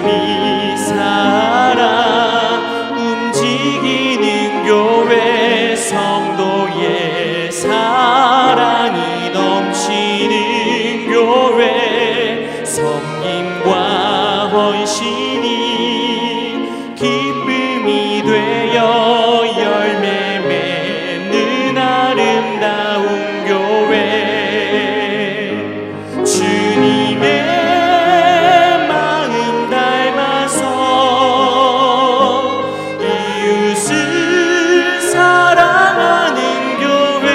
말씀이 살아 움직이는 교회, 성도의 사랑이 넘치는 교회, 섬김과 헌신이 기쁨이 되어 열매 맺는 아름다운 교회, 주님의 마음 닮아서 이웃을 사랑하는 교회,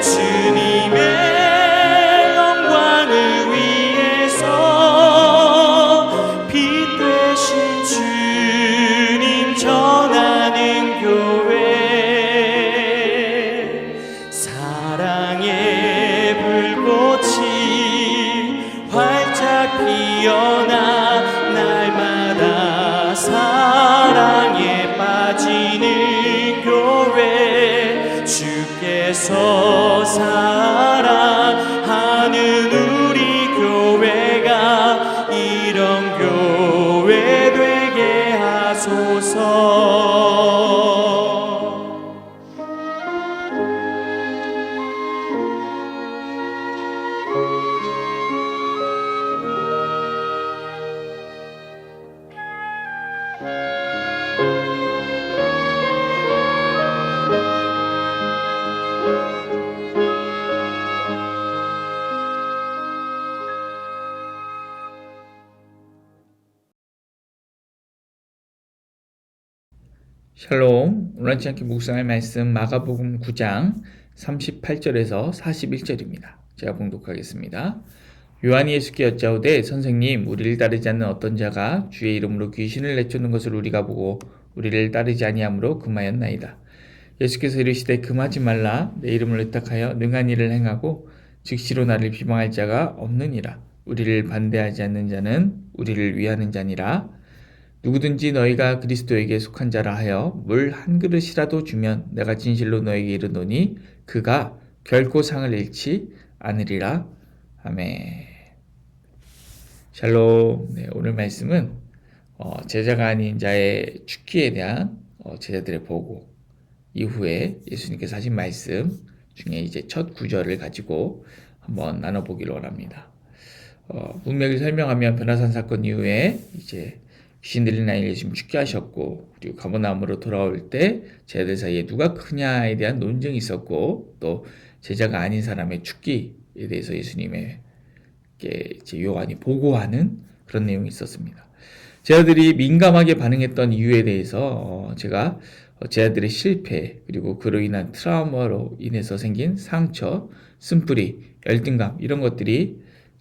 주님의 영광을 위해서 빛 되신 주님 전하는 교회, 사랑의 불꽃이 활짝 피어나 날마다 사랑에 빠지는 교회, 주께서 사랑하는 우리 교회가 이런 교회 되게 하소서. 샬롬, 오늘치 않게 묵상할 말씀 마가복음 9장 38절에서 41절입니다. 제가 봉독하겠습니다. 요한이 예수께 여짜오되 선생님, 우리를 따르지 않는 어떤 자가 주의 이름으로 귀신을 내쫓는 것을 우리가 보고 우리를 따르지 아니하므로 금하였나이다. 예수께서 이르시되 금하지 말라. 내 이름을 의탁하여 능한 일을 행하고 즉시로 나를 비방할 자가 없느니라. 우리를 반대하지 않는 자는 우리를 위하는 자니라. 누구든지 너희가 그리스도에게 속한 자라 하여 물 한 그릇이라도 주면 내가 진실로 너에게 이르노니 그가 결코 상을 잃지 않으리라. 아멘. 샬롬. 네, 오늘 말씀은 제자가 아닌 자의 죽기에 대한 제자들의 보고 이후에 예수님께서 하신 말씀 중에 이제 첫 구절을 가지고 한번 나눠보기를 원합니다. 문맥을 설명하면 변화산 사건 이후에 이제 귀신 들린 아이를 예수님 죽게 하셨고, 그리고 가버나움으로 돌아올 때 제자들 사이에 누가 크냐에 대한 논쟁이 있었고, 또 제자가 아닌 사람의 죽기에 대해서 예수님에게 이제 요한이 보고하는 그런 내용이 있었습니다. 제자들이 민감하게 반응했던 이유에 대해서 제가 제자들의 실패, 그리고 그로 인한 트라우마로 인해서 생긴 상처, 쓴뿌리, 열등감 이런 것들이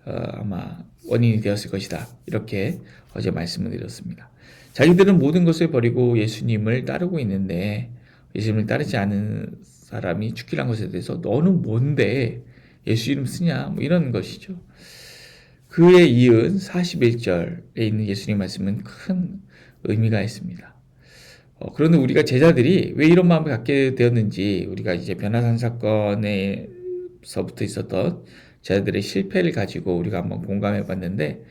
아마 원인이 되었을 것이다. 이렇게 어제 말씀을 드렸습니다. 자기들은 모든 것을 버리고 예수님을 따르고 있는데 예수님을 따르지 않은 사람이 죽기란 것에 대해서 너는 뭔데 예수 이름 쓰냐? 뭐 이런 것이죠. 그에 이은 41절에 있는 예수님 말씀은 큰 의미가 있습니다. 그런데 우리가 제자들이 왜 이런 마음을 갖게 되었는지, 우리가 이제 변화산 사건에서부터 있었던 제자들의 실패를 가지고 우리가 한번 공감해 봤는데,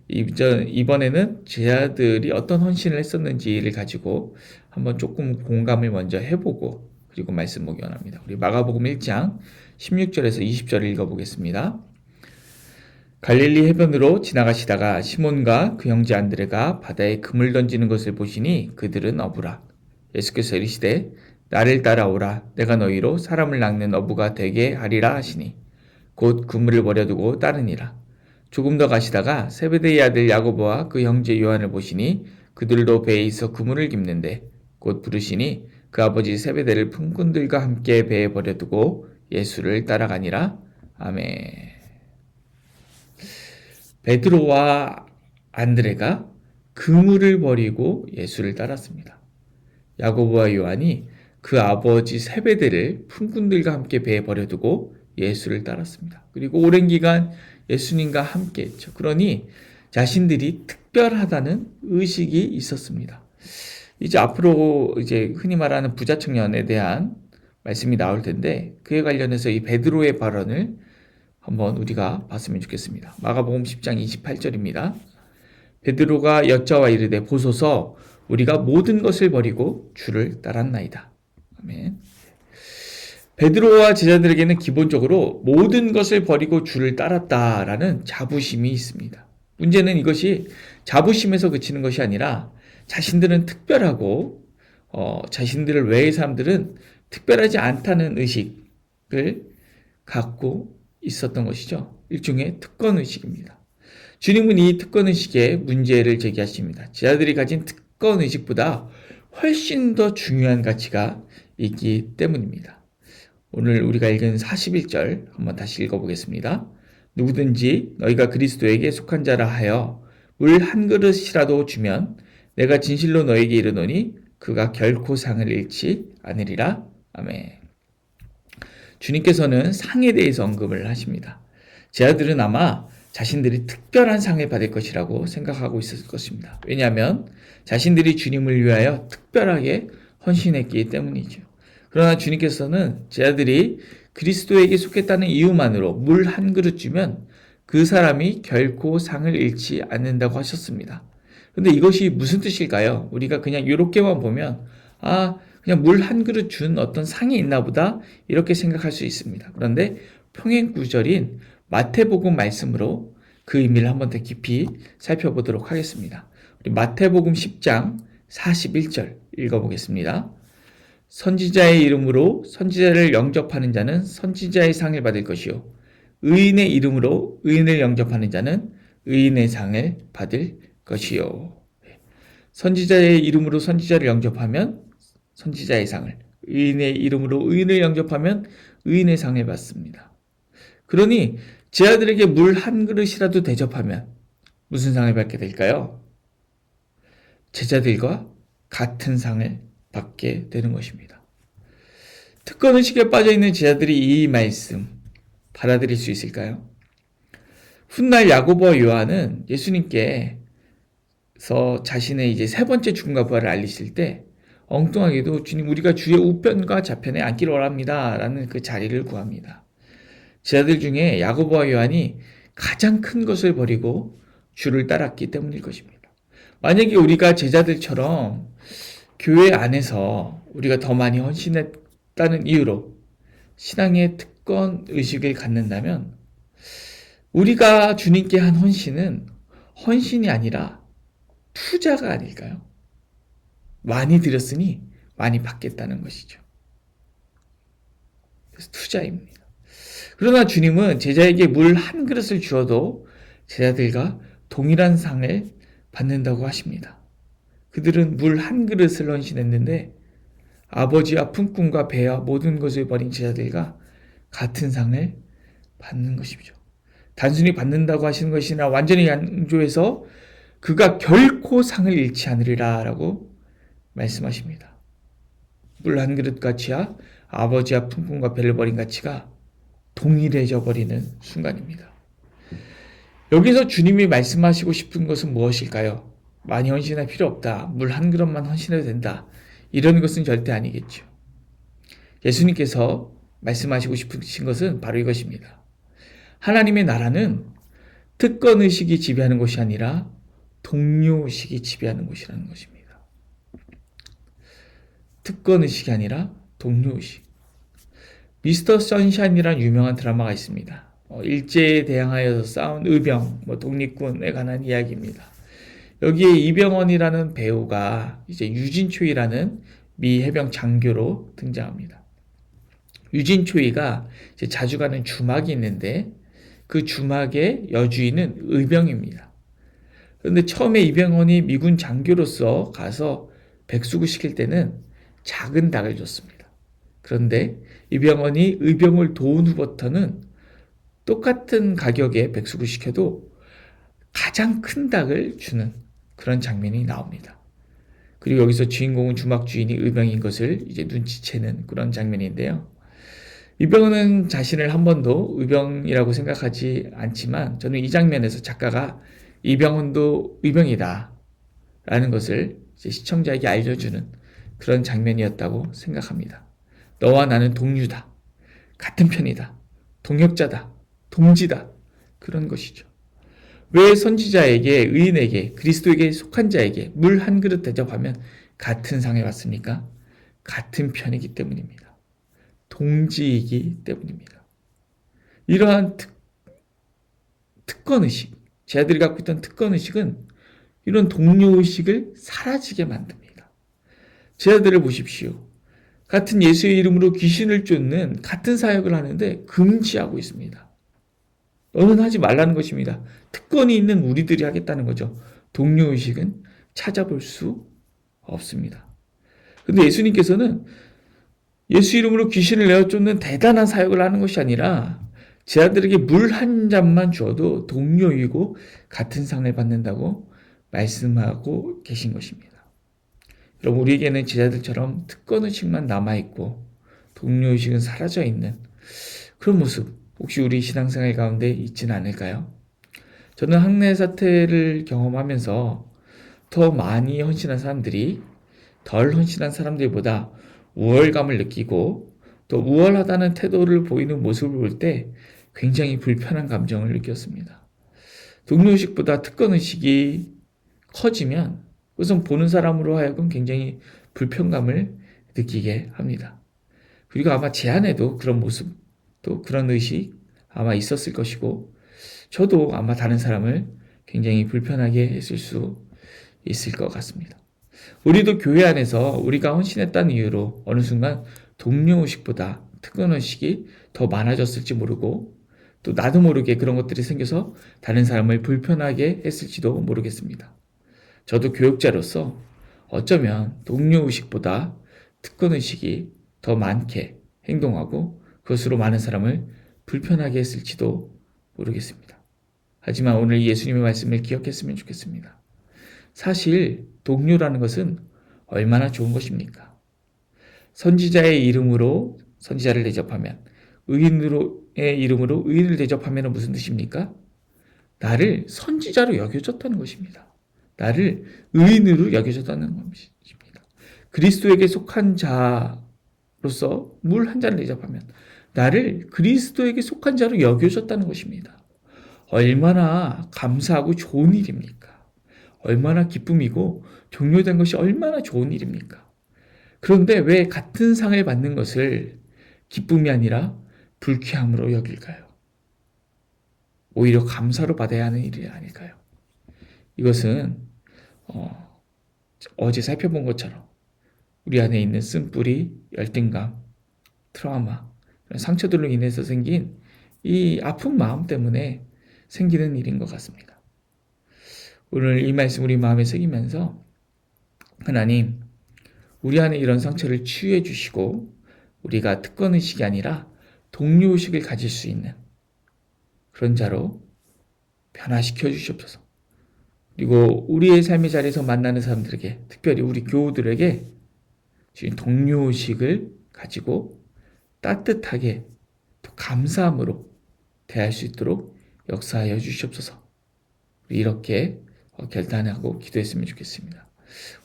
이번에는 제자들이 어떤 헌신을 했었는지를 가지고 한번 조금 공감을 먼저 해보고 그리고 말씀 보기 원합니다. 우리 마가복음 1장 16절에서 20절을 읽어보겠습니다. 갈릴리 해변으로 지나가시다가 시몬과 그 형제 안드레가 바다에 금을 던지는 것을 보시니 그들은 어부라. 예수께서 이르시되 나를 따라오라. 내가 너희로 사람을 낚는 어부가 되게 하리라 하시니 곧 그물을 버려두고 따르니라. 조금 더 가시다가 세베대의 아들 야고보와 그 형제 요한을 보시니 그들도 배에 있어 그물을 깁는데 곧 부르시니 그 아버지 세베대를 품꾼들과 함께 배에 버려두고 예수를 따라가니라. 아멘. 베드로와 안드레가 그물을 버리고 예수를 따랐습니다. 야고보와 요한이 그 아버지 세베대를 품꾼들과 함께 배에 버려두고 예수를 따랐습니다. 그리고 오랜 기간 예수님과 함께 했죠. 그러니 자신들이 특별하다는 의식이 있었습니다. 이제 앞으로 이제 흔히 말하는 부자 청년에 대한 말씀이 나올 텐데, 그에 관련해서 이 베드로의 발언을 한번 우리가 봤으면 좋겠습니다. 마가복음 10장 28절입니다. 베드로가 여짜와 이르되 보소서 우리가 모든 것을 버리고 주를 따랐나이다. 아멘. 베드로와 제자들에게는 기본적으로 모든 것을 버리고 주를 따랐다라는 자부심이 있습니다. 문제는 이것이 자부심에서 그치는 것이 아니라 자신들은 특별하고 자신들 외의 사람들은 특별하지 않다는 의식을 갖고 있었던 것이죠. 일종의 특권의식입니다. 주님은 이 특권의식에 문제를 제기하십니다. 제자들이 가진 특권의식보다 훨씬 더 중요한 가치가 있기 때문입니다. 오늘 우리가 읽은 41절 한번 다시 읽어보겠습니다. 누구든지 너희가 그리스도에게 속한 자라 하여 물 한 그릇이라도 주면 내가 진실로 너에게 이르노니 그가 결코 상을 잃지 않으리라. 아멘. 주님께서는 상에 대해서 언급을 하십니다. 제자들은 아마 자신들이 특별한 상을 받을 것이라고 생각하고 있었을 것입니다. 왜냐하면 자신들이 주님을 위하여 특별하게 헌신했기 때문이죠. 그러나 주님께서는 제자들이 그리스도에게 속했다는 이유만으로 물 한 그릇 주면 그 사람이 결코 상을 잃지 않는다고 하셨습니다. 그런데 이것이 무슨 뜻일까요? 우리가 그냥 이렇게만 보면 그냥 물 한 그릇 준 어떤 상이 있나 보다 이렇게 생각할 수 있습니다. 그런데 평행 구절인 마태복음 말씀으로 그 의미를 한번 더 깊이 살펴보도록 하겠습니다. 우리 마태복음 10장 41절 읽어보겠습니다. 선지자의 이름으로 선지자를 영접하는 자는 선지자의 상을 받을 것이요 의인의 이름으로 의인을 영접하는 자는 의인의 상을 받을 것이요. 선지자의 이름으로 선지자를 영접하면 선지자의 상을, 의인의 이름으로 의인을 영접하면 의인의 상을 받습니다. 그러니 제 아들에게 물 한 그릇이라도 대접하면 무슨 상을 받게 될까요? 제자들과 같은 상을 받게 되는 것입니다. 특권의식에 빠져있는 제자들이 이 말씀 받아들일 수 있을까요? 훗날 야고보와 요한은 예수님께서 자신의 이제 세 번째 죽음과 부활을 알리실 때 엉뚱하게도 주님 우리가 주의 우편과 좌편에 앉기를 원합니다 라는 그 자리를 구합니다. 제자들 중에 야고보와 요한이 가장 큰 것을 버리고 주를 따랐기 때문일 것입니다. 만약에 우리가 제자들처럼 교회 안에서 우리가 더 많이 헌신했다는 이유로 신앙의 특권 의식을 갖는다면 우리가 주님께 한 헌신은 헌신이 아니라 투자가 아닐까요? 많이 드렸으니 많이 받겠다는 것이죠. 그래서 투자입니다. 그러나 주님은 제자에게 물 한 그릇을 주어도 제자들과 동일한 상을 받는다고 하십니다. 그들은 물 한 그릇을 헌신했는데 아버지와 품꾼과 배와 모든 것을 버린 제자들과 같은 상을 받는 것이죠. 단순히 받는다고 하시는 것이 아니라 완전히 양조해서 그가 결코 상을 잃지 않으리라 라고 말씀하십니다. 물 한 그릇 가치와 아버지와 품꾼과 배를 버린 가치가 동일해져 버리는 순간입니다. 여기서 주님이 말씀하시고 싶은 것은 무엇일까요? 많이 헌신할 필요 없다. 물 한 그릇만 헌신해도 된다. 이런 것은 절대 아니겠죠. 예수님께서 말씀하시고 싶으신 것은 바로 이것입니다. 하나님의 나라는 특권의식이 지배하는 것이 아니라 동료의식이 지배하는 것이라는 것입니다. 특권의식이 아니라 동료의식. 미스터 선샤인이라는 유명한 드라마가 있습니다. 일제에 대항하여서 싸운 의병, 독립군에 관한 이야기입니다. 여기에 이병헌이라는 배우가 이제 유진초이라는 미 해병 장교로 등장합니다. 유진초이가 이제 자주 가는 주막이 있는데 그 주막의 여주인은 의병입니다. 그런데 처음에 이병헌이 미군 장교로서 가서 백수구 시킬 때는 작은 닭을 줬습니다. 그런데 이병헌이 의병을 도운 후부터는 똑같은 가격에 백수구 시켜도 가장 큰 닭을 주는 그런 장면이 나옵니다. 그리고 여기서 주인공은 주막 주인이 의병인 것을 이제 눈치채는 그런 장면인데요. 이병헌은 자신을 한 번도 의병이라고 생각하지 않지만 저는 이 장면에서 작가가 이병헌도 의병이다 라는 것을 이제 시청자에게 알려주는 그런 장면이었다고 생각합니다. 너와 나는 동류다. 같은 편이다. 동역자다. 동지다. 그런 것이죠. 왜 선지자에게, 의인에게, 그리스도에게 속한 자에게 물 한 그릇 대접하면 같은 상을 받습니까? 같은 편이기 때문입니다. 동지이기 때문입니다. 이러한 특권의식, 제 아들이 갖고 있던 특권의식은 이런 동료의식을 사라지게 만듭니다. 제 아들을 보십시오. 같은 예수의 이름으로 귀신을 쫓는 같은 사역을 하는데 금지하고 있습니다. 너는 하지 말라는 것입니다. 특권이 있는 우리들이 하겠다는 거죠. 동료의식은 찾아볼 수 없습니다. 근데 예수님께서는 예수 이름으로 귀신을 내어 쫓는 대단한 사역을 하는 것이 아니라 제 아들에게 물 한 잔만 주어도 동료이고 같은 상을 받는다고 말씀하고 계신 것입니다. 여러분, 우리에게는 제자들처럼 특권의식만 남아있고 동료의식은 사라져있는 그런 모습 혹시 우리 신앙생활 가운데 있지는 않을까요? 저는 학내 사태를 경험하면서 더 많이 헌신한 사람들이 덜 헌신한 사람들보다 우월감을 느끼고 또 우월하다는 태도를 보이는 모습을 볼 때 굉장히 불편한 감정을 느꼈습니다. 동료의식보다 특권의식이 커지면 그것은 보는 사람으로 하여금 굉장히 불편감을 느끼게 합니다. 그리고 아마 제 안에도 그런 모습, 또 그런 의식 아마 있었을 것이고 저도 아마 다른 사람을 굉장히 불편하게 했을 수 있을 것 같습니다. 우리도 교회 안에서 우리가 헌신했다는 이유로 어느 순간 동료의식보다 특권의식이 더 많아졌을지 모르고 또 나도 모르게 그런 것들이 생겨서 다른 사람을 불편하게 했을지도 모르겠습니다. 저도 교육자로서 어쩌면 동료의식보다 특권의식이 더 많게 행동하고 그것으로 많은 사람을 불편하게 했을지도 모르겠습니다. 하지만 오늘 예수님의 말씀을 기억했으면 좋겠습니다. 사실 동료라는 것은 얼마나 좋은 것입니까? 선지자의 이름으로 선지자를 대접하면 의인의 이름으로 의인을 대접하면 무슨 뜻입니까? 나를 선지자로 여겨줬다는 것입니다. 나를 의인으로 여겨줬다는 것입니다. 그리스도에게 속한 자로서 물 한 잔을 대접하면 나를 그리스도에게 속한 자로 여겨줬다는 것입니다. 얼마나 감사하고 좋은 일입니까? 얼마나 기쁨이고 종료된 것이 얼마나 좋은 일입니까? 그런데 왜 같은 상을 받는 것을 기쁨이 아니라 불쾌함으로 여길까요? 오히려 감사로 받아야 하는 일이 아닐까요? 이것은 어제 살펴본 것처럼 우리 안에 있는 쓴뿌리, 열등감, 트라우마, 상처들로 인해서 생긴 이 아픈 마음 때문에 생기는 일인 것 같습니다. 오늘 이 말씀 우리 마음에 새기면서 하나님, 우리 안에 이런 상처를 치유해 주시고 우리가 특권의식이 아니라 동료의식을 가질 수 있는 그런 자로 변화시켜 주시옵소서. 그리고 우리의 삶의 자리에서 만나는 사람들에게, 특별히 우리 교우들에게 지금 동료의식을 가지고 따뜻하게 또 감사함으로 대할 수 있도록 역사하여 주시옵소서. 이렇게 결단하고 기도했으면 좋겠습니다.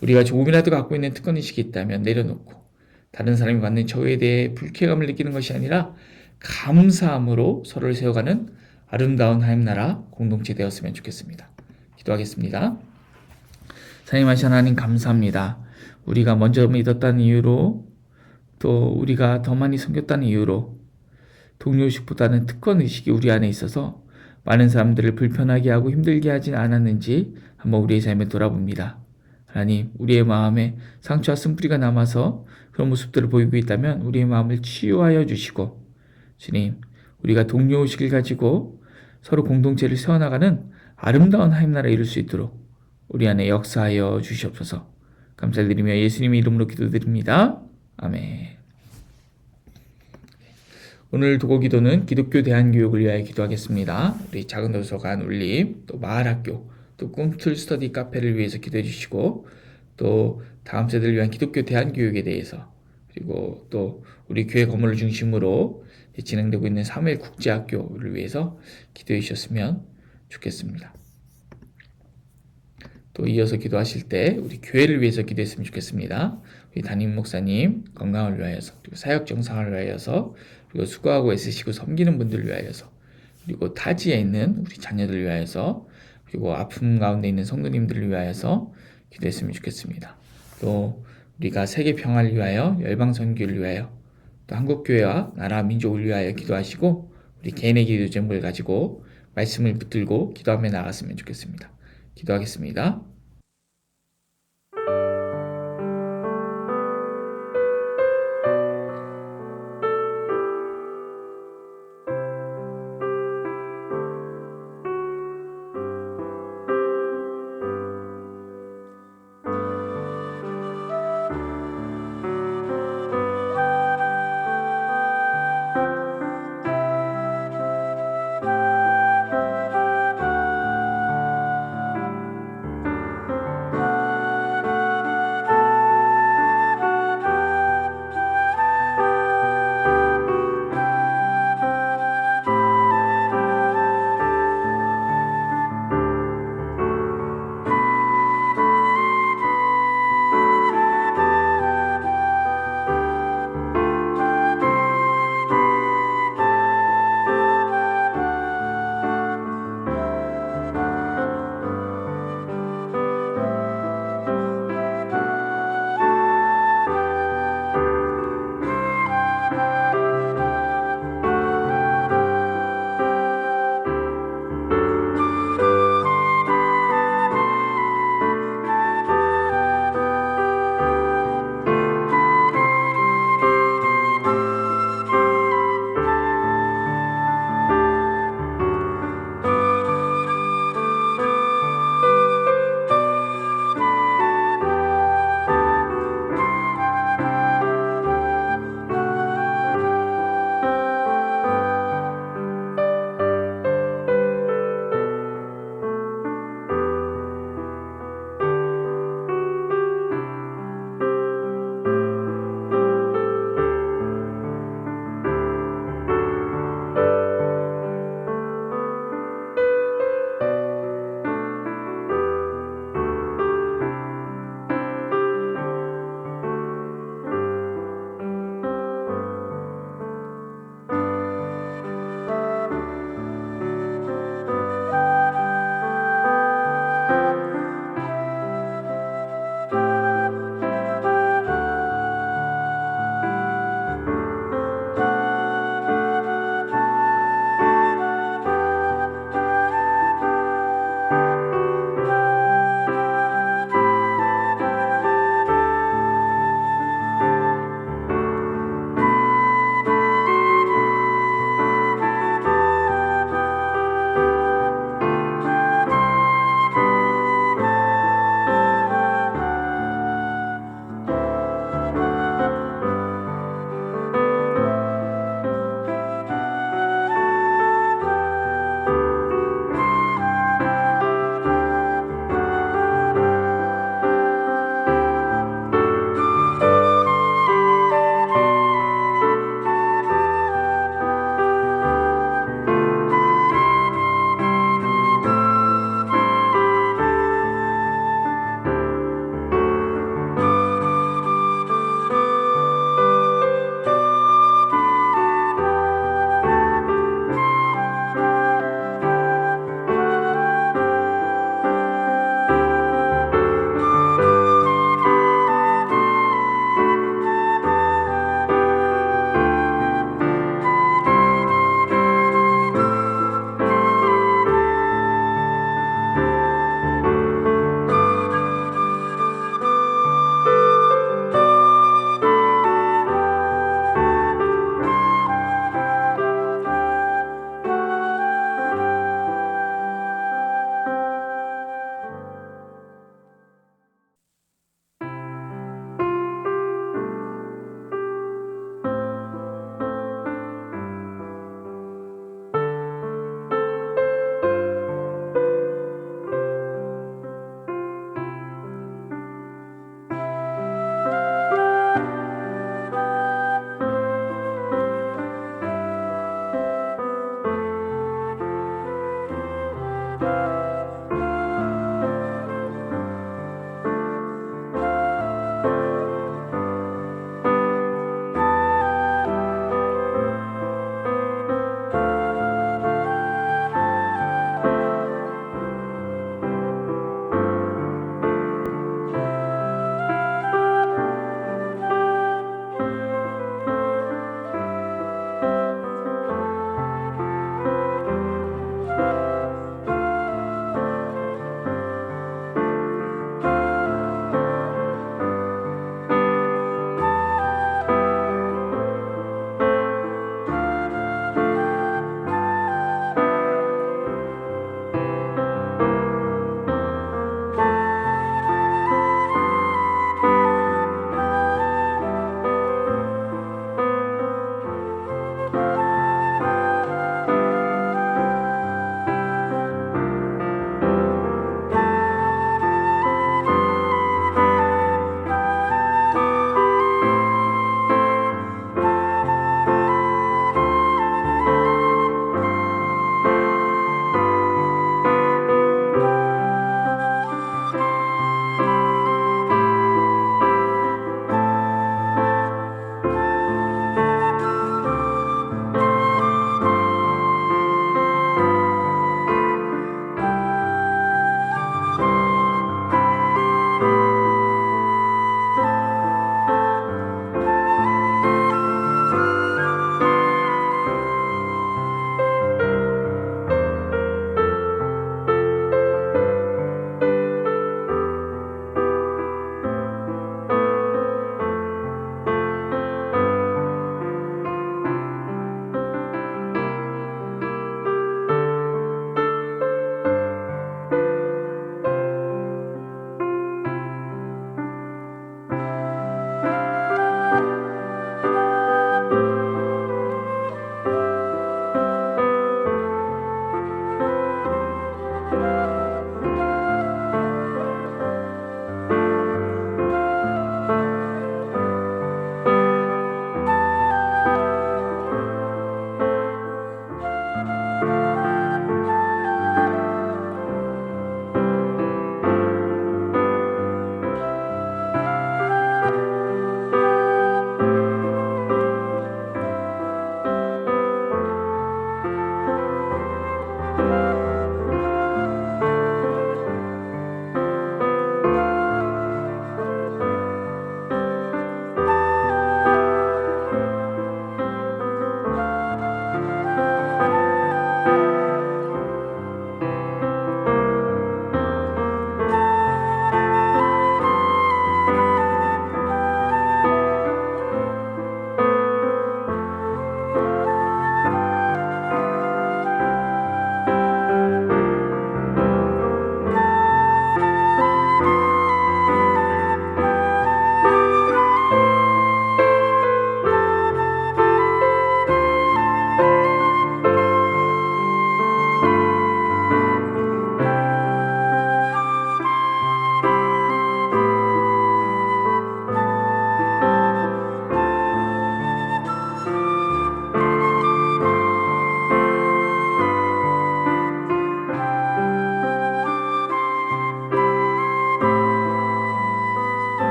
우리가 조금이라도 갖고 있는 특권의식이 있다면 내려놓고 다른 사람이 받는 저에 대해 불쾌감을 느끼는 것이 아니라 감사함으로 서로를 세워가는 아름다운 하나님 공동체 되었으면 좋겠습니다. 기도하겠습니다. 사랑하신 하나님 감사합니다. 우리가 먼저 믿었다는 이유로 또 우리가 더 많이 섬겼다는 이유로 동료의식보다는 특권의식이 우리 안에 있어서 많은 사람들을 불편하게 하고 힘들게 하진 않았는지 한번 우리의 삶을 돌아봅니다. 하나님, 우리의 마음에 상처와 쓴뿌리가 남아서 그런 모습들을 보이고 있다면 우리의 마음을 치유하여 주시고 주님, 우리가 동료의식을 가지고 서로 공동체를 세워나가는 아름다운 하나님 나라에 이룰 수 있도록 우리 안에 역사하여 주시옵소서. 감사드리며 예수님의 이름으로 기도드립니다. 아멘. 오늘 도고기도는 기독교 대안교육을 위하여 기도하겠습니다. 우리 작은 도서관 울림, 또 마을학교, 또 꿈틀 스터디 카페를 위해서 기도해 주시고 또 다음 세대를 위한 기독교 대안교육에 대해서 그리고 또 우리 교회 건물을 중심으로 진행되고 있는 사무엘 국제학교를 위해서 기도해 주셨으면 좋겠습니다. 또 이어서 기도하실 때 우리 교회를 위해서 기도했으면 좋겠습니다. 우리 담임 목사님 건강을 위하여서 그리고 사역 정상을 위하여서 그리고 수고하고 애쓰시고 섬기는 분들을 위하여서 그리고 타지에 있는 우리 자녀들 위하여서 그리고 아픔 가운데 있는 성도님들을 위하여서 기도했으면 좋겠습니다. 또 우리가 세계 평화를 위하여, 열방 선교를 위하여, 또 한국 교회와 나라 민족을 위하여 기도하시고 우리 개인의 기도 제목을 가지고 말씀을 붙들고 기도하며 나갔으면 좋겠습니다. 기도하겠습니다.